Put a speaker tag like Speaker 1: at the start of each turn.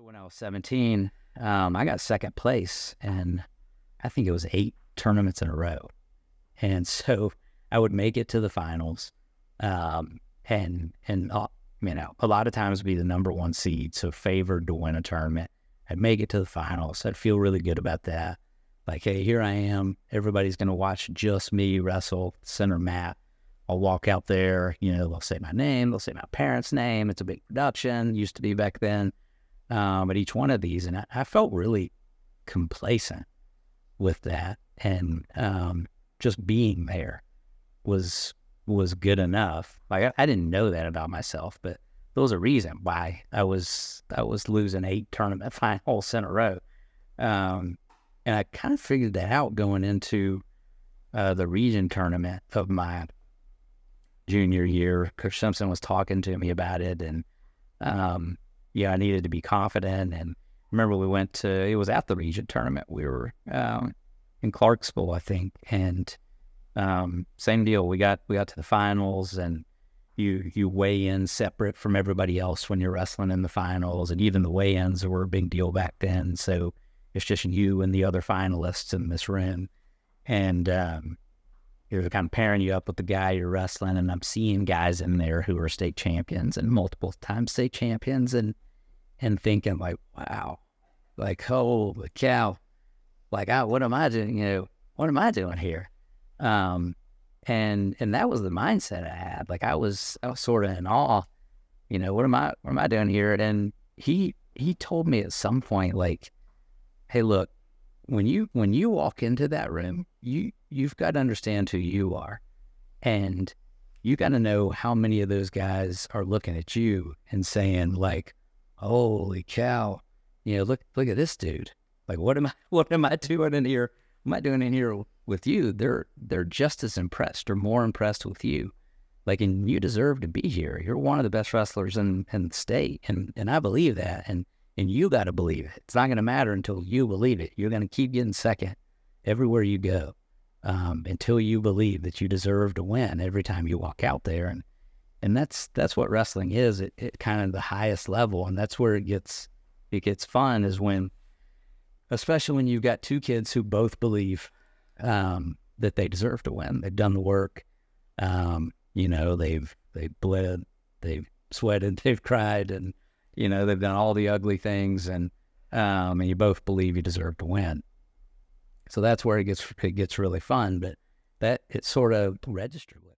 Speaker 1: when I was 17, I got second place, and I think it was 8 tournaments in a row. And so I would make it to the finals, and a lot of times be the number 1 seed, so favored to win a tournament. I'd make it to the finals. I'd feel really good about that. Like, hey, here I am. Everybody's going to watch just me wrestle center mat. I'll walk out there, they'll say my name, they'll say my parents' name. It's a big production, used to be back then. At each one of these, and I felt really complacent with that, and just being there was good enough. Like I didn't know that about myself, but there was a reason why I was losing 8 tournament finals in a row, and I kind of figured that out going into the region tournament of my junior year. Coach Simpson was talking to me about it, and I needed to be confident. And remember, it was at the region tournament. We were in Clarksville, I think, and same deal. We got to the finals, and you weigh in separate from everybody else when you're wrestling in the finals, and even the weigh-ins were a big deal back then. So it's just you and the other finalists in this room, and you're kind of pairing you up with the guy you're wrestling, and I'm seeing guys in there who are state champions and multiple time state champions, and thinking like, wow, like, holy cow, like, what am I doing? What am I doing here? And that was the mindset I had. Like I was sort of in awe. What am I doing here? And he told me at some point, like, hey, look, when you walk into that room, you've got to understand who you are, and you got to know how many of those guys are looking at you and saying like, holy cow, look at this dude. Like, what am I doing in here? What am I doing in here with you? They're just as impressed or more impressed with you. Like, and you deserve to be here. You're one of the best wrestlers in the state, and I believe that, and you got to believe it. It's not going to matter until you believe it. You're going to keep getting second everywhere you go, until you believe that you deserve to win every time you walk out there. And that's what wrestling is at kind of the highest level. And that's where it gets fun, is when, especially when you've got 2 kids who both believe that they deserve to win. They've done the work. They've bled, they've sweated, they've cried, and they've done all the ugly things, and you both believe you deserve to win. So that's where it gets really fun. But that it's sort of registered with.